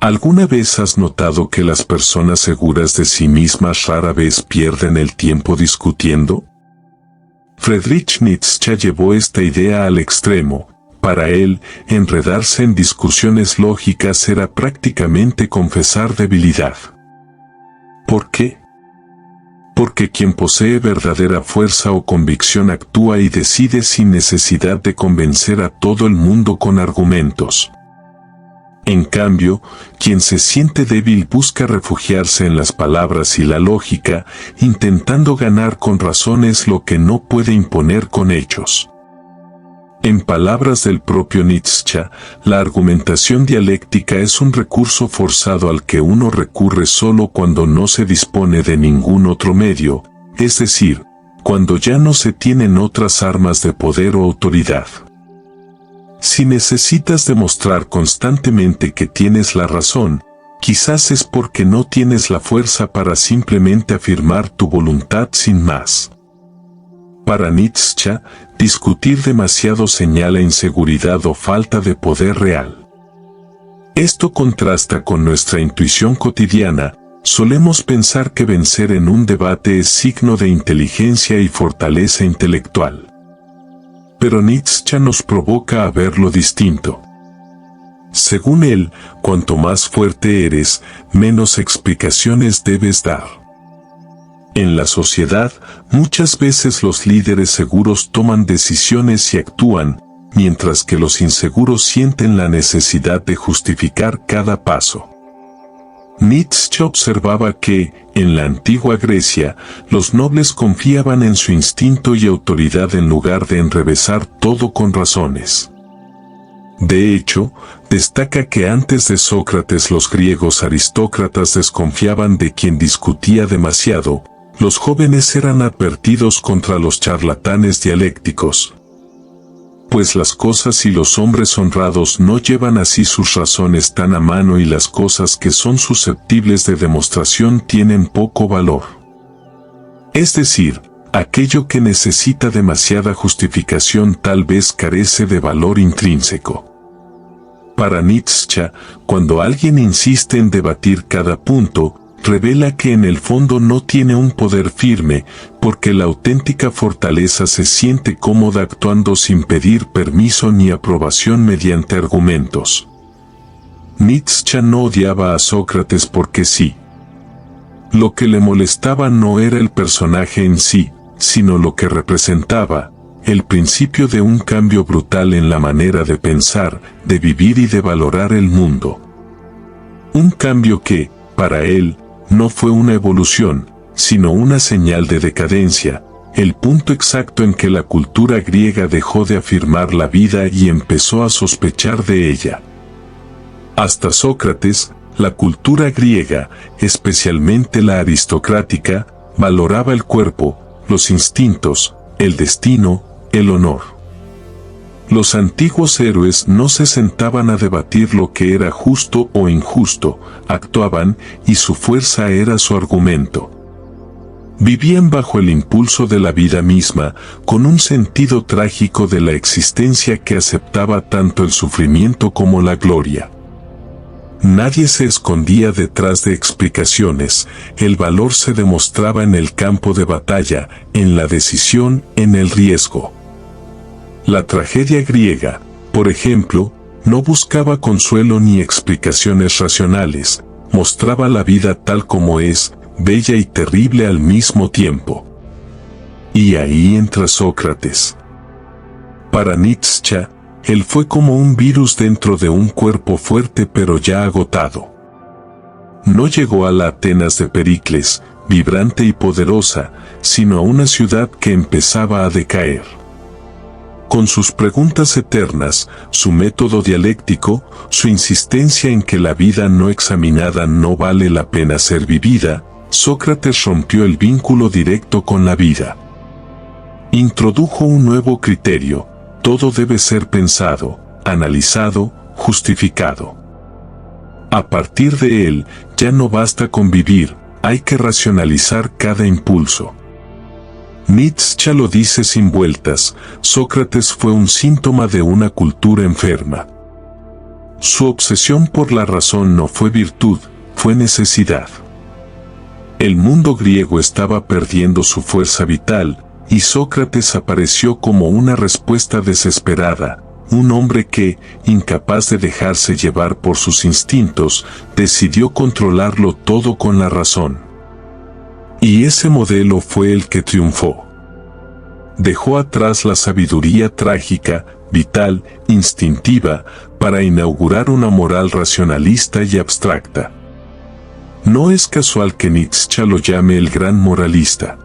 ¿Alguna vez has notado que las personas seguras de sí mismas rara vez pierden el tiempo discutiendo? Friedrich Nietzsche llevó esta idea al extremo. Para él, enredarse en discusiones lógicas era prácticamente confesar debilidad. ¿Por qué? Porque quien posee verdadera fuerza o convicción actúa y decide sin necesidad de convencer a todo el mundo con argumentos. En cambio, quien se siente débil busca refugiarse en las palabras y la lógica, intentando ganar con razones lo que no puede imponer con hechos. En palabras del propio Nietzsche, la argumentación dialéctica es un recurso forzado al que uno recurre solo cuando no se dispone de ningún otro medio, es decir, cuando ya no se tienen otras armas de poder o autoridad. Si necesitas demostrar constantemente que tienes la razón, quizás es porque no tienes la fuerza para simplemente afirmar tu voluntad sin más. Para Nietzsche, discutir demasiado señala inseguridad o falta de poder real. Esto contrasta con nuestra intuición cotidiana. Solemos pensar que vencer en un debate es signo de inteligencia y fortaleza intelectual. Pero Nietzsche nos provoca a verlo distinto. Según él, cuanto más fuerte eres, menos explicaciones debes dar. En la sociedad, muchas veces los líderes seguros toman decisiones y actúan, mientras que los inseguros sienten la necesidad de justificar cada paso. Nietzsche observaba que, en la antigua Grecia, los nobles confiaban en su instinto y autoridad en lugar de enrevesar todo con razones. De hecho, destaca que antes de Sócrates los griegos aristócratas desconfiaban de quien discutía demasiado. Los jóvenes eran advertidos contra los charlatanes dialécticos, pues las cosas y los hombres honrados no llevan así sus razones tan a mano y las cosas que son susceptibles de demostración tienen poco valor. Es decir, aquello que necesita demasiada justificación tal vez carece de valor intrínseco. Para Nietzsche, cuando alguien insiste en debatir cada punto, revela que en el fondo no tiene un poder firme, porque la auténtica fortaleza se siente cómoda actuando sin pedir permiso ni aprobación mediante argumentos. Nietzsche no odiaba a Sócrates porque sí. Lo que le molestaba no era el personaje en sí, sino lo que representaba, el principio de un cambio brutal en la manera de pensar, de vivir y de valorar el mundo. Un cambio que, para él, no fue una evolución, sino una señal de decadencia, el punto exacto en que la cultura griega dejó de afirmar la vida y empezó a sospechar de ella. Hasta Sócrates, la cultura griega, especialmente la aristocrática, valoraba el cuerpo, los instintos, el destino, el honor. Los antiguos héroes no se sentaban a debatir lo que era justo o injusto, actuaban y su fuerza era su argumento. Vivían bajo el impulso de la vida misma, con un sentido trágico de la existencia que aceptaba tanto el sufrimiento como la gloria. Nadie se escondía detrás de explicaciones, el valor se demostraba en el campo de batalla, en la decisión, en el riesgo. La tragedia griega, por ejemplo, no buscaba consuelo ni explicaciones racionales, mostraba la vida tal como es, bella y terrible al mismo tiempo. Y ahí entra Sócrates. Para Nietzsche, él fue como un virus dentro de un cuerpo fuerte pero ya agotado. No llegó a la Atenas de Pericles, vibrante y poderosa, sino a una ciudad que empezaba a decaer. Con sus preguntas eternas, su método dialéctico, su insistencia en que la vida no examinada no vale la pena ser vivida, Sócrates rompió el vínculo directo con la vida. Introdujo un nuevo criterio: todo debe ser pensado, analizado, justificado. A partir de él, ya no basta con vivir, hay que racionalizar cada impulso. Nietzsche lo dice sin vueltas: Sócrates fue un síntoma de una cultura enferma. Su obsesión por la razón no fue virtud, fue necesidad. El mundo griego estaba perdiendo su fuerza vital, y Sócrates apareció como una respuesta desesperada, un hombre que, incapaz de dejarse llevar por sus instintos, decidió controlarlo todo con la razón. Y ese modelo fue el que triunfó. Dejó atrás la sabiduría trágica, vital, instintiva, para inaugurar una moral racionalista y abstracta. No es casual que Nietzsche lo llame el gran moralista.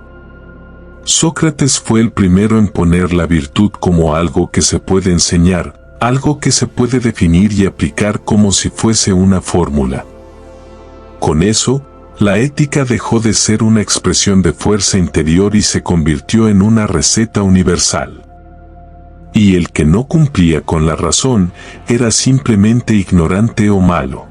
Sócrates fue el primero en poner la virtud como algo que se puede enseñar, algo que se puede definir y aplicar como si fuese una fórmula. Con eso, la ética dejó de ser una expresión de fuerza interior y se convirtió en una receta universal. Y el que no cumplía con la razón era simplemente ignorante o malo.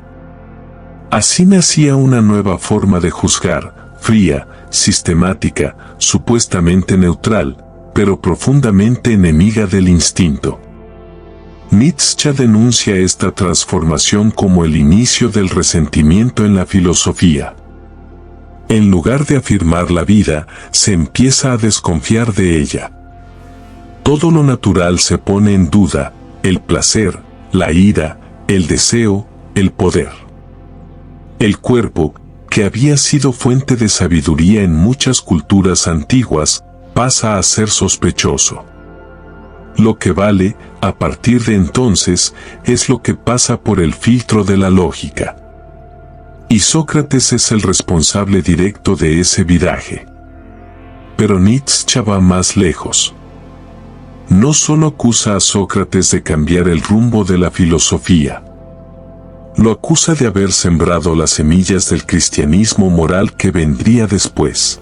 Así nacía una nueva forma de juzgar, fría, sistemática, supuestamente neutral, pero profundamente enemiga del instinto. Nietzsche denuncia esta transformación como el inicio del resentimiento en la filosofía. En lugar de afirmar la vida, se empieza a desconfiar de ella. Todo lo natural se pone en duda, el placer, la ira, el deseo, el poder. El cuerpo, que había sido fuente de sabiduría en muchas culturas antiguas, pasa a ser sospechoso. Lo que vale, a partir de entonces, es lo que pasa por el filtro de la lógica. Y Sócrates es el responsable directo de ese viraje. Pero Nietzsche va más lejos. No solo acusa a Sócrates de cambiar el rumbo de la filosofía. Lo acusa de haber sembrado las semillas del cristianismo moral que vendría después.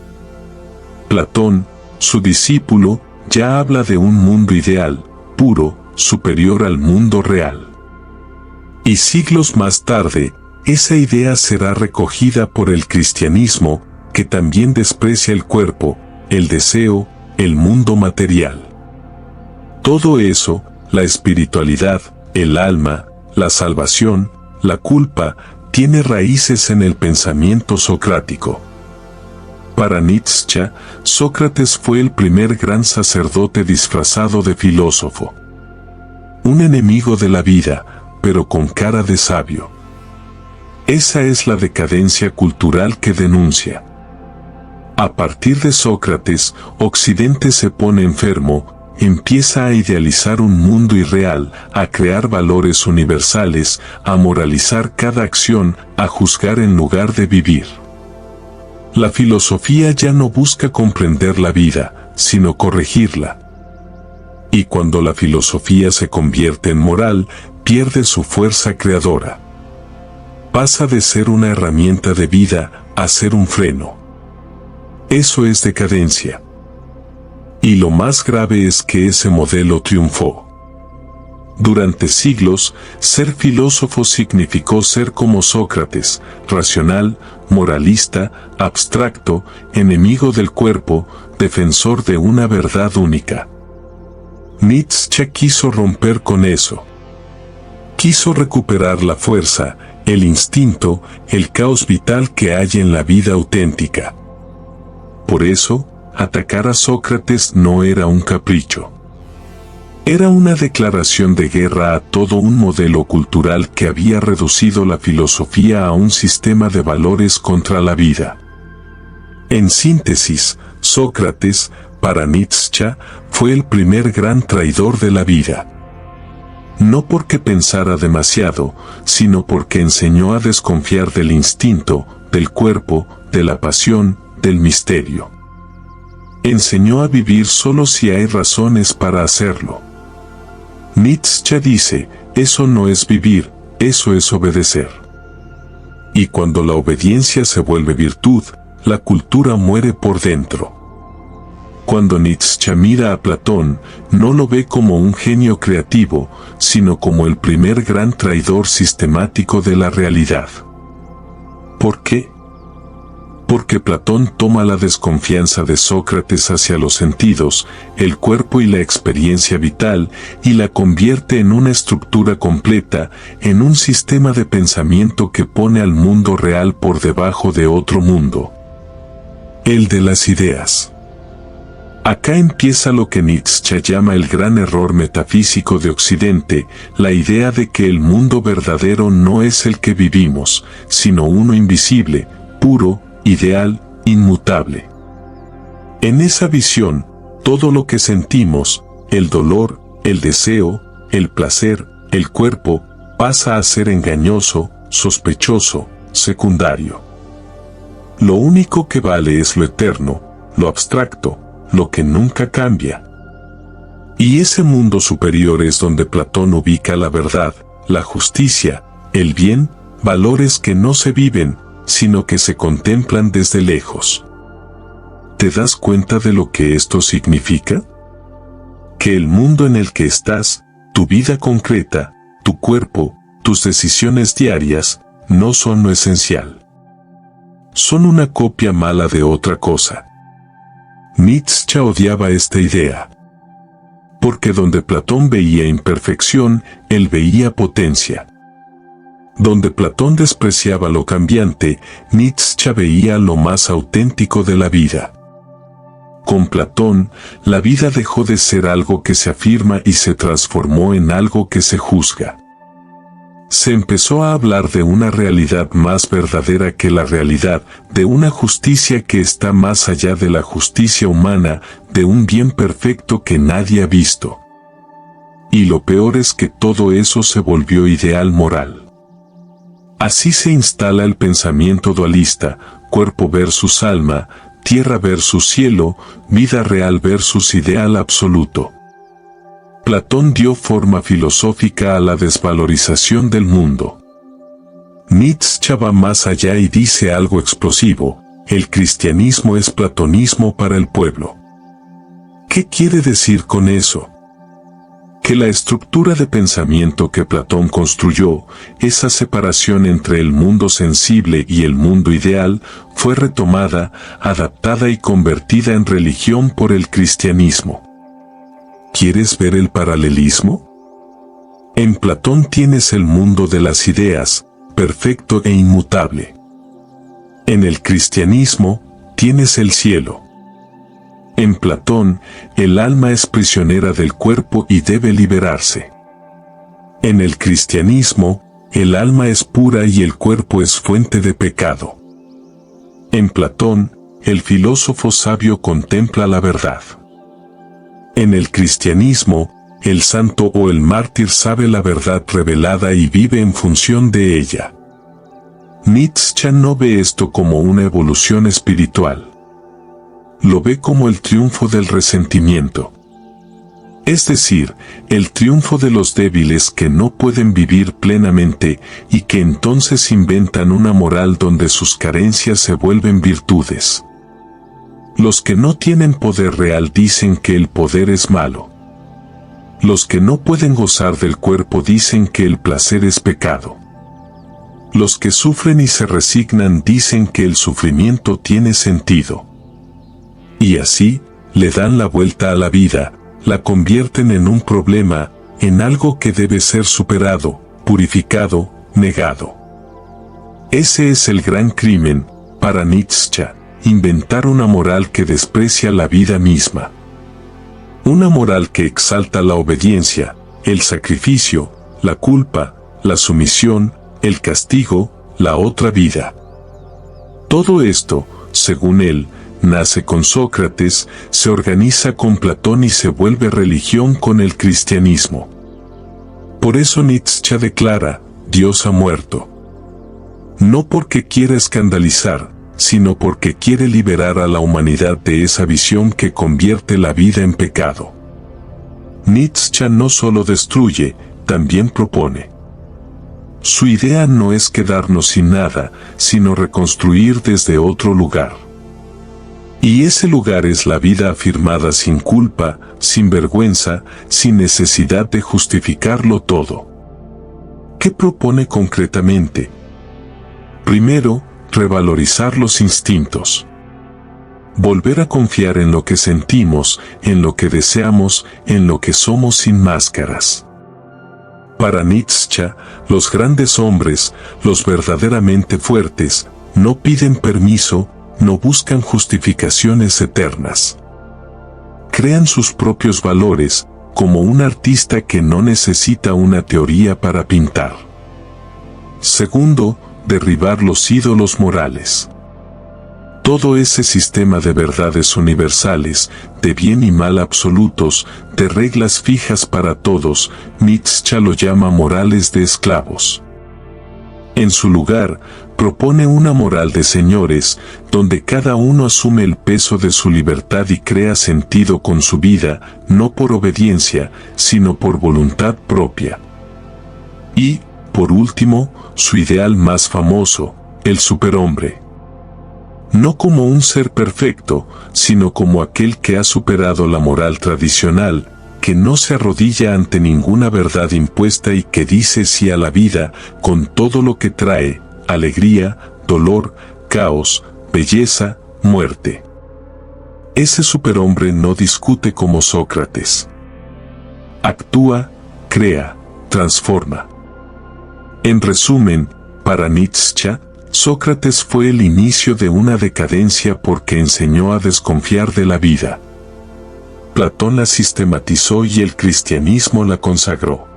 Platón, su discípulo, ya habla de un mundo ideal, puro, superior al mundo real. Y siglos más tarde, esa idea será recogida por el cristianismo, que también desprecia el cuerpo, el deseo, el mundo material. Todo eso, la espiritualidad, el alma, la salvación, la culpa, tiene raíces en el pensamiento socrático. Para Nietzsche, Sócrates fue el primer gran sacerdote disfrazado de filósofo. Un enemigo de la vida, pero con cara de sabio. Esa es la decadencia cultural que denuncia. A partir de Sócrates, Occidente se pone enfermo, empieza a idealizar un mundo irreal, a crear valores universales, a moralizar cada acción, a juzgar en lugar de vivir. La filosofía ya no busca comprender la vida, sino corregirla. Y cuando la filosofía se convierte en moral, pierde su fuerza creadora. Pasa de ser una herramienta de vida a ser un freno. Eso es decadencia. Y lo más grave es que ese modelo triunfó. Durante siglos, ser filósofo significó ser como Sócrates, racional, moralista, abstracto, enemigo del cuerpo, defensor de una verdad única. Nietzsche quiso romper con eso. Quiso recuperar la fuerza, el instinto, el caos vital que hay en la vida auténtica. Por eso, atacar a Sócrates no era un capricho. Era una declaración de guerra a todo un modelo cultural que había reducido la filosofía a un sistema de valores contra la vida. En síntesis, Sócrates, para Nietzsche, fue el primer gran traidor de la vida. No porque pensara demasiado, sino porque enseñó a desconfiar del instinto, del cuerpo, de la pasión, del misterio. Enseñó a vivir solo si hay razones para hacerlo. Nietzsche dice, eso no es vivir, eso es obedecer. Y cuando la obediencia se vuelve virtud, la cultura muere por dentro. Cuando Nietzsche mira a Platón, no lo ve como un genio creativo, sino como el primer gran traidor sistemático de la realidad. ¿Por qué? Porque Platón toma la desconfianza de Sócrates hacia los sentidos, el cuerpo y la experiencia vital, y la convierte en una estructura completa, en un sistema de pensamiento que pone al mundo real por debajo de otro mundo, el de las ideas. Acá empieza lo que Nietzsche llama el gran error metafísico de Occidente, la idea de que el mundo verdadero no es el que vivimos, sino uno invisible, puro, ideal, inmutable. En esa visión, todo lo que sentimos, el dolor, el deseo, el placer, el cuerpo, pasa a ser engañoso, sospechoso, secundario. Lo único que vale es lo eterno, lo abstracto, lo que nunca cambia. Y ese mundo superior es donde Platón ubica la verdad, la justicia, el bien, valores que no se viven, sino que se contemplan desde lejos. ¿Te das cuenta de lo que esto significa? Que el mundo en el que estás, tu vida concreta, tu cuerpo, tus decisiones diarias, no son lo esencial. Son una copia mala de otra cosa. Nietzsche odiaba esta idea. Porque donde Platón veía imperfección, él veía potencia. Donde Platón despreciaba lo cambiante, Nietzsche veía lo más auténtico de la vida. Con Platón, la vida dejó de ser algo que se afirma y se transformó en algo que se juzga. Se empezó a hablar de una realidad más verdadera que la realidad, de una justicia que está más allá de la justicia humana, de un bien perfecto que nadie ha visto. Y lo peor es que todo eso se volvió ideal moral. Así se instala el pensamiento dualista, cuerpo versus alma, tierra versus cielo, vida real versus ideal absoluto. Platón dio forma filosófica a la desvalorización del mundo. Nietzsche va más allá y dice algo explosivo: el cristianismo es platonismo para el pueblo. ¿Qué quiere decir con eso? Que la estructura de pensamiento que Platón construyó, esa separación entre el mundo sensible y el mundo ideal, fue retomada, adaptada y convertida en religión por el cristianismo. ¿Quieres ver el paralelismo? En Platón tienes el mundo de las ideas, perfecto e inmutable. En el cristianismo, tienes el cielo. En Platón, el alma es prisionera del cuerpo y debe liberarse. En el cristianismo, el alma es pura y el cuerpo es fuente de pecado. En Platón, el filósofo sabio contempla la verdad. En el cristianismo, el santo o el mártir sabe la verdad revelada y vive en función de ella. Nietzsche no ve esto como una evolución espiritual. Lo ve como el triunfo del resentimiento. Es decir, el triunfo de los débiles que no pueden vivir plenamente y que entonces inventan una moral donde sus carencias se vuelven virtudes. Los que no tienen poder real dicen que el poder es malo. Los que no pueden gozar del cuerpo dicen que el placer es pecado. Los que sufren y se resignan dicen que el sufrimiento tiene sentido. Y así, le dan la vuelta a la vida, la convierten en un problema, en algo que debe ser superado, purificado, negado. Ese es el gran crimen, para Nietzsche, inventar una moral que desprecia la vida misma. Una moral que exalta la obediencia, el sacrificio, la culpa, la sumisión, el castigo, la otra vida. Todo esto, según él, nace con Sócrates, se organiza con Platón y se vuelve religión con el cristianismo. Por eso Nietzsche declara: Dios ha muerto. No porque quiera escandalizar, sino porque quiere liberar a la humanidad de esa visión que convierte la vida en pecado. Nietzsche no solo destruye, también propone. Su idea no es quedarnos sin nada, sino reconstruir desde otro lugar. Y ese lugar es la vida afirmada sin culpa, sin vergüenza, sin necesidad de justificarlo todo. ¿Qué propone concretamente? Primero, revalorizar los instintos. Volver a confiar en lo que sentimos, en lo que deseamos, en lo que somos sin máscaras. Para Nietzsche, los grandes hombres, los verdaderamente fuertes, no piden permiso, no buscan justificaciones eternas. Crean sus propios valores, como un artista que no necesita una teoría para pintar. Segundo, derribar los ídolos morales. Todo ese sistema de verdades universales, de bien y mal absolutos, de reglas fijas para todos, Nietzsche lo llama morales de esclavos. En su lugar, propone una moral de señores, donde cada uno asume el peso de su libertad y crea sentido con su vida, no por obediencia, sino por voluntad propia. Y, por último, su ideal más famoso, el superhombre. No como un ser perfecto, sino como aquel que ha superado la moral tradicional, que no se arrodilla ante ninguna verdad impuesta y que dice sí a la vida, con todo lo que trae, alegría, dolor, caos, belleza, muerte. Ese superhombre no discute como Sócrates. Actúa, crea, transforma. En resumen, para Nietzsche, Sócrates fue el inicio de una decadencia porque enseñó a desconfiar de la vida. Platón la sistematizó y el cristianismo la consagró.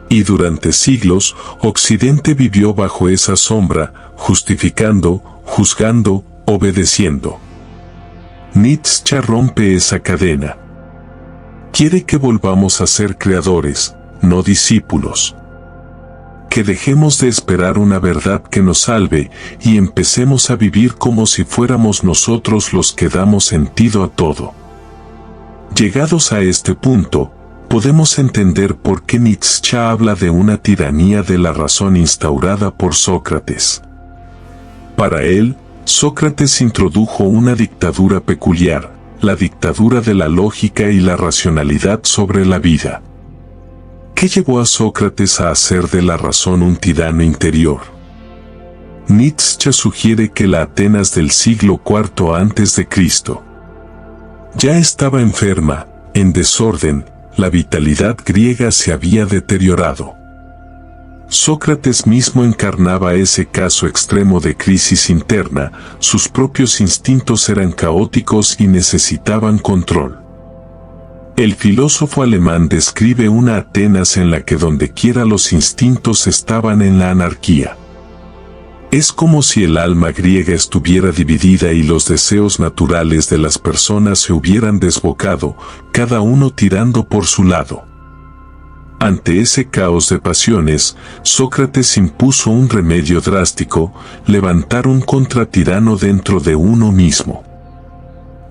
Y durante siglos, Occidente vivió bajo esa sombra, justificando, juzgando, obedeciendo. Nietzsche rompe esa cadena. Quiere que volvamos a ser creadores, no discípulos. Que dejemos de esperar una verdad que nos salve y empecemos a vivir como si fuéramos nosotros los que damos sentido a todo. Llegados a este punto, podemos entender por qué Nietzsche habla de una tiranía de la razón instaurada por Sócrates. Para él, Sócrates introdujo una dictadura peculiar, la dictadura de la lógica y la racionalidad sobre la vida. ¿Qué llevó a Sócrates a hacer de la razón un tirano interior? Nietzsche sugiere que la Atenas del siglo IV a.C. ya estaba enferma, en desorden, la vitalidad griega se había deteriorado. Sócrates mismo encarnaba ese caso extremo de crisis interna, sus propios instintos eran caóticos y necesitaban control. El filósofo alemán describe una Atenas en la que dondequiera los instintos estaban en la anarquía. Es como si el alma griega estuviera dividida y los deseos naturales de las personas se hubieran desbocado, cada uno tirando por su lado. Ante ese caos de pasiones, Sócrates impuso un remedio drástico, levantar un contratirano dentro de uno mismo.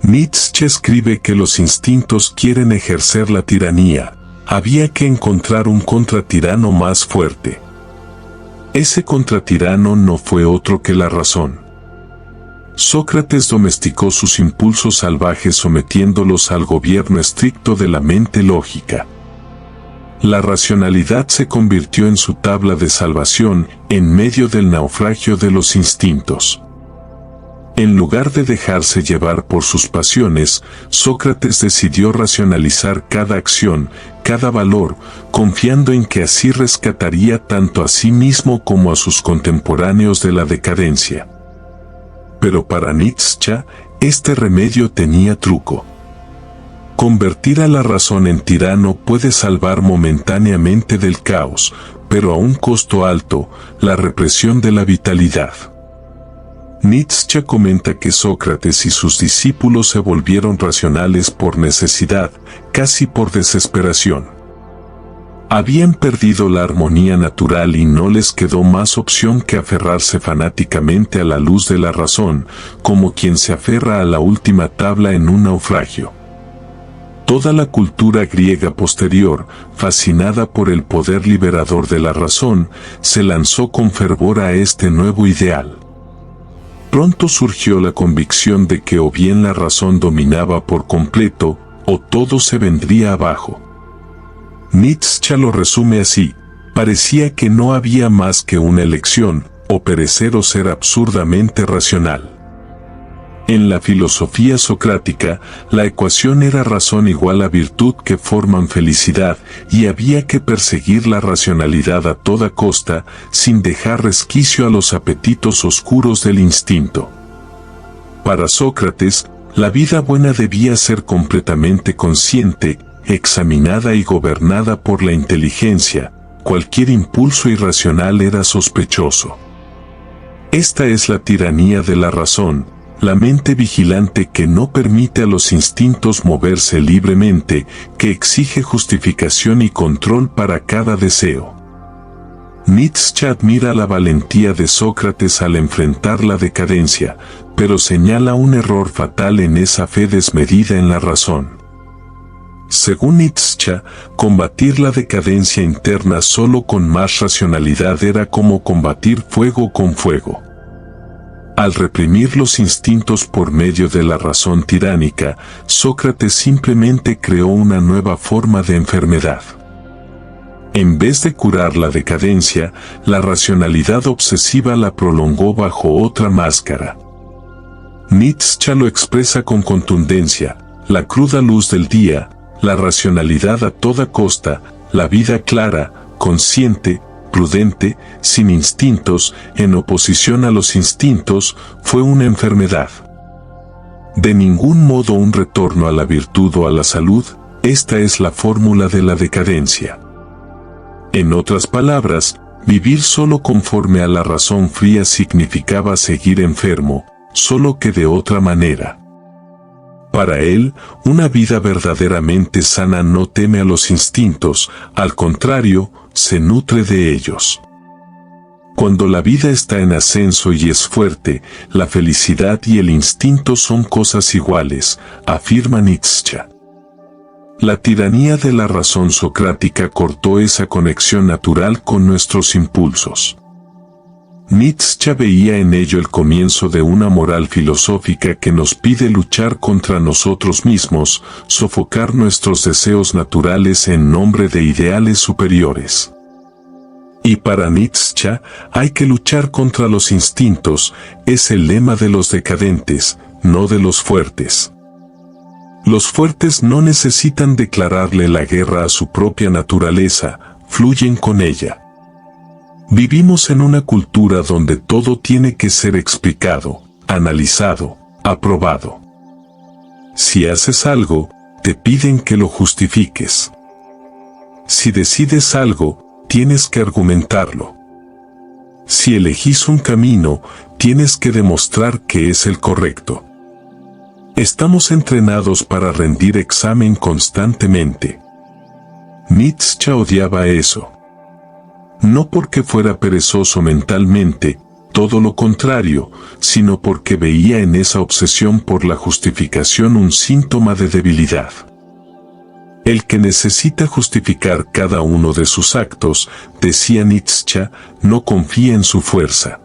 Nietzsche escribe que los instintos quieren ejercer la tiranía, había que encontrar un contratirano más fuerte. Ese contratirano no fue otro que la razón. Sócrates domesticó sus impulsos salvajes sometiéndolos al gobierno estricto de la mente lógica. La racionalidad se convirtió en su tabla de salvación en medio del naufragio de los instintos. En lugar de dejarse llevar por sus pasiones, Sócrates decidió racionalizar cada acción, cada valor, confiando en que así rescataría tanto a sí mismo como a sus contemporáneos de la decadencia. Pero para Nietzsche, este remedio tenía truco. Convertir a la razón en tirano puede salvar momentáneamente del caos, pero a un costo alto, la represión de la vitalidad. Nietzsche comenta que Sócrates y sus discípulos se volvieron racionales por necesidad, casi por desesperación. Habían perdido la armonía natural y no les quedó más opción que aferrarse fanáticamente a la luz de la razón, como quien se aferra a la última tabla en un naufragio. Toda la cultura griega posterior, fascinada por el poder liberador de la razón, se lanzó con fervor a este nuevo ideal. Pronto surgió la convicción de que o bien la razón dominaba por completo, o todo se vendría abajo. Nietzsche lo resume así: parecía que no había más que una elección, o perecer o ser absurdamente racional. En la filosofía socrática, la ecuación era razón igual a virtud que forman felicidad, y había que perseguir la racionalidad a toda costa, sin dejar resquicio a los apetitos oscuros del instinto. Para Sócrates, la vida buena debía ser completamente consciente, examinada y gobernada por la inteligencia. Cualquier impulso irracional era sospechoso. Esta es la tiranía de la razón, la mente vigilante que no permite a los instintos moverse libremente, que exige justificación y control para cada deseo. Nietzsche admira la valentía de Sócrates al enfrentar la decadencia, pero señala un error fatal en esa fe desmedida en la razón. Según Nietzsche, combatir la decadencia interna solo con más racionalidad era como combatir fuego con fuego. Al reprimir los instintos por medio de la razón tiránica, Sócrates simplemente creó una nueva forma de enfermedad. En vez de curar la decadencia, la racionalidad obsesiva la prolongó bajo otra máscara. Nietzsche lo expresa con contundencia: la cruda luz del día, la racionalidad a toda costa, la vida clara, consciente, prudente, sin instintos, en oposición a los instintos, fue una enfermedad. De ningún modo un retorno a la virtud o a la salud, esta es la fórmula de la decadencia. En otras palabras, vivir solo conforme a la razón fría significaba seguir enfermo, solo que de otra manera. Para él, una vida verdaderamente sana no teme a los instintos, al contrario, se nutre de ellos. Cuando la vida está en ascenso y es fuerte, la felicidad y el instinto son cosas iguales, afirma Nietzsche. La tiranía de la razón socrática cortó esa conexión natural con nuestros impulsos. Nietzsche veía en ello el comienzo de una moral filosófica que nos pide luchar contra nosotros mismos, sofocar nuestros deseos naturales en nombre de ideales superiores. Y para Nietzsche, hay que luchar contra los instintos, es el lema de los decadentes, no de los fuertes. Los fuertes no necesitan declararle la guerra a su propia naturaleza, fluyen con ella. Vivimos en una cultura donde todo tiene que ser explicado, analizado, aprobado. Si haces algo, te piden que lo justifiques. Si decides algo, tienes que argumentarlo. Si elegís un camino, tienes que demostrar que es el correcto. Estamos entrenados para rendir examen constantemente. Nietzsche odiaba eso. No porque fuera perezoso mentalmente, todo lo contrario, sino porque veía en esa obsesión por la justificación un síntoma de debilidad. El que necesita justificar cada uno de sus actos, decía Nietzsche, no confía en su fuerza.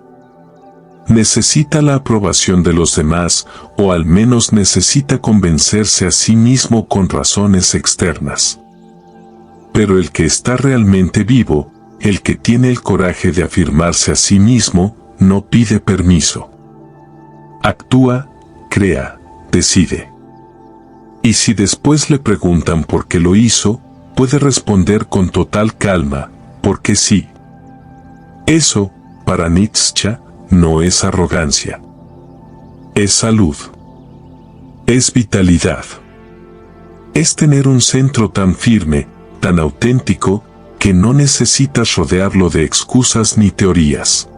Necesita la aprobación de los demás, o al menos necesita convencerse a sí mismo con razones externas. Pero el que está realmente vivo, el que tiene el coraje de afirmarse a sí mismo, no pide permiso. Actúa, crea, decide. Y si después le preguntan por qué lo hizo, puede responder con total calma, porque sí. Eso, para Nietzsche, no es arrogancia. Es salud. Es vitalidad. Es tener un centro tan firme, tan auténtico, que no necesitas rodearlo de excusas ni teorías.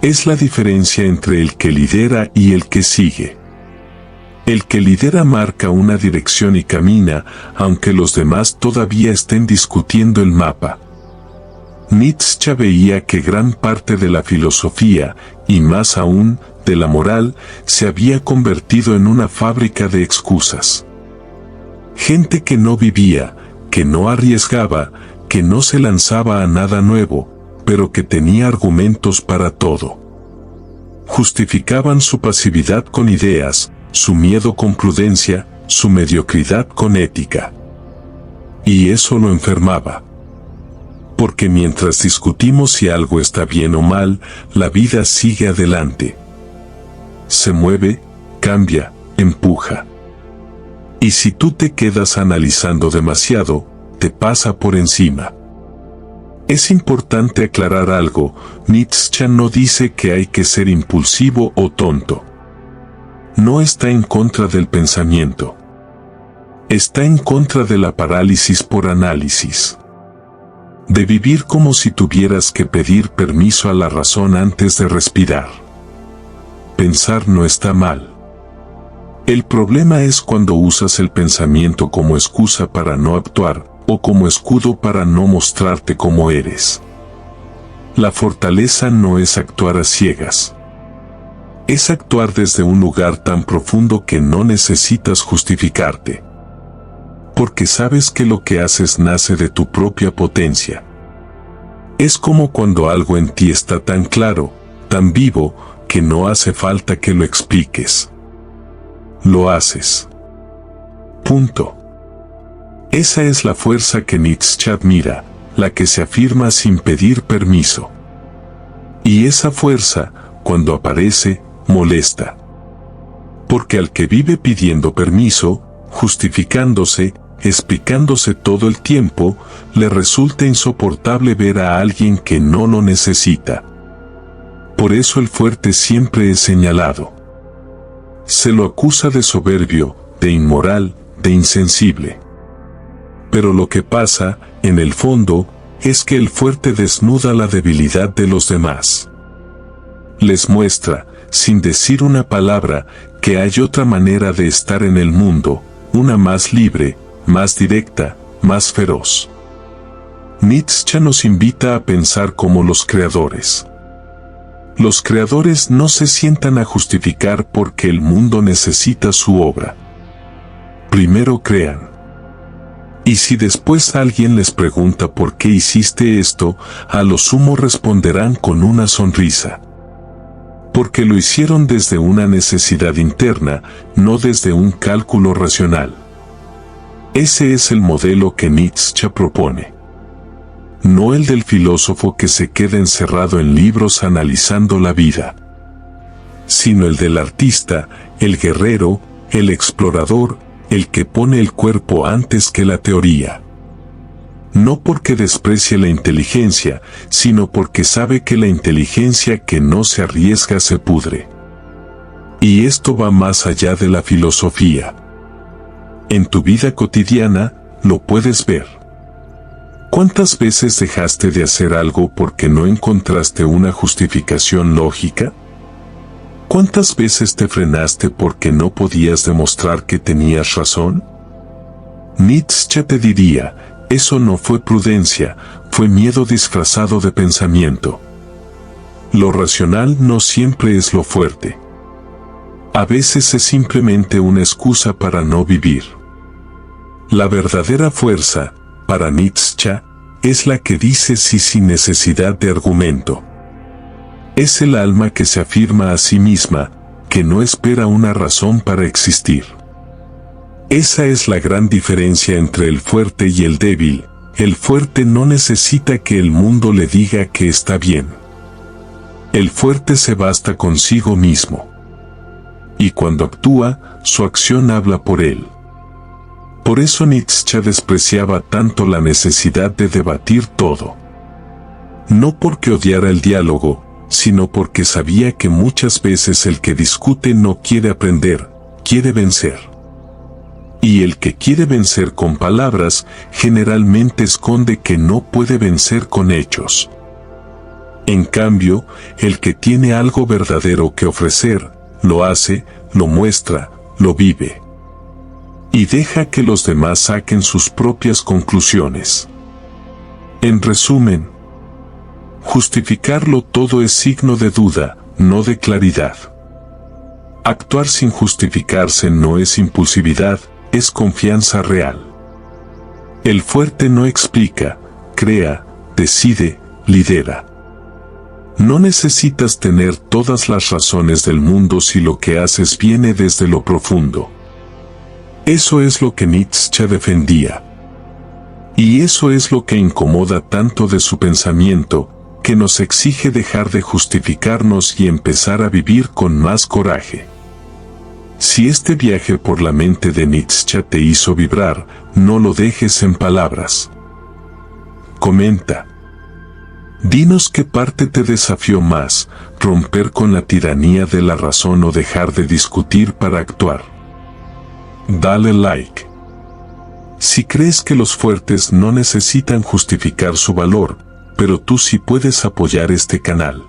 Es la diferencia entre el que lidera y el que sigue. El que lidera marca una dirección y camina, aunque los demás todavía estén discutiendo el mapa. Nietzsche veía que gran parte de la filosofía, y más aún, de la moral, se había convertido en una fábrica de excusas. Gente que no vivía, que no arriesgaba, que no se lanzaba a nada nuevo, pero que tenía argumentos para todo. Justificaban su pasividad con ideas, su miedo con prudencia, su mediocridad con ética. Y eso lo enfermaba. Porque mientras discutimos si algo está bien o mal, la vida sigue adelante. Se mueve, cambia, empuja. Y si tú te quedas analizando demasiado, te pasa por encima. Es importante aclarar algo, Nietzsche no dice que hay que ser impulsivo o tonto. No está en contra del pensamiento. Está en contra de la parálisis por análisis. De vivir como si tuvieras que pedir permiso a la razón antes de respirar. Pensar no está mal. El problema es cuando usas el pensamiento como excusa para no actuar, o como escudo para no mostrarte como eres. La fortaleza no es actuar a ciegas. Es actuar desde un lugar tan profundo que no necesitas justificarte. Porque sabes que lo que haces nace de tu propia potencia. Es como cuando algo en ti está tan claro, tan vivo, que no hace falta que lo expliques. Lo haces. Punto. Esa es la fuerza que Nietzsche admira, la que se afirma sin pedir permiso. Y esa fuerza, cuando aparece, molesta. Porque al que vive pidiendo permiso, justificándose, explicándose todo el tiempo, le resulta insoportable ver a alguien que no lo necesita. Por eso el fuerte siempre es señalado. Se lo acusa de soberbio, de inmoral, de insensible. Pero lo que pasa, en el fondo, es que el fuerte desnuda la debilidad de los demás. Les muestra, sin decir una palabra, que hay otra manera de estar en el mundo, una más libre, más directa, más feroz. Nietzsche nos invita a pensar como los creadores. Los creadores no se sientan a justificar porque el mundo necesita su obra. Primero crean. Y si después alguien les pregunta por qué hiciste esto, a lo sumo responderán con una sonrisa. Porque lo hicieron desde una necesidad interna, no desde un cálculo racional. Ese es el modelo que Nietzsche propone. No el del filósofo que se queda encerrado en libros analizando la vida, sino el del artista, el guerrero, el explorador, el que pone el cuerpo antes que la teoría. No porque desprecie la inteligencia, sino porque sabe que la inteligencia que no se arriesga se pudre. Y esto va más allá de la filosofía. En tu vida cotidiana, lo puedes ver. ¿Cuántas veces dejaste de hacer algo porque no encontraste una justificación lógica? ¿Cuántas veces te frenaste porque no podías demostrar que tenías razón? Nietzsche te diría, eso no fue prudencia, fue miedo disfrazado de pensamiento. Lo racional no siempre es lo fuerte. A veces es simplemente una excusa para no vivir. La verdadera fuerza, para Nietzsche, es la que dice sí sin necesidad de argumento. Es el alma que se afirma a sí misma, que no espera una razón para existir. Esa es la gran diferencia entre el fuerte y el débil. El fuerte no necesita que el mundo le diga que está bien. El fuerte se basta consigo mismo. Y cuando actúa, su acción habla por él. Por eso Nietzsche despreciaba tanto la necesidad de debatir todo. No porque odiara el diálogo, sino porque sabía que muchas veces el que discute no quiere aprender, quiere vencer. Y el que quiere vencer con palabras, generalmente esconde que no puede vencer con hechos. En cambio, el que tiene algo verdadero que ofrecer, lo hace, lo muestra, lo vive. Y deja que los demás saquen sus propias conclusiones. En resumen, justificarlo todo es signo de duda, no de claridad. Actuar sin justificarse no es impulsividad, es confianza real. El fuerte no explica, crea, decide, lidera. No necesitas tener todas las razones del mundo si lo que haces viene desde lo profundo. Eso es lo que Nietzsche defendía. Y eso es lo que incomoda tanto de su pensamiento, que nos exige dejar de justificarnos y empezar a vivir con más coraje. Si este viaje por la mente de Nietzsche te hizo vibrar, no lo dejes en palabras. Comenta. Dinos qué parte te desafió más, romper con la tiranía de la razón o dejar de discutir para actuar. Dale like. Si crees que los fuertes no necesitan justificar su valor, pero tú sí puedes apoyar este canal.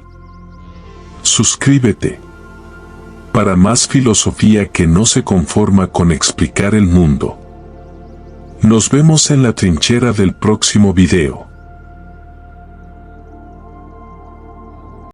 Suscríbete. Para más filosofía que no se conforma con explicar el mundo. Nos vemos en la trinchera del próximo video.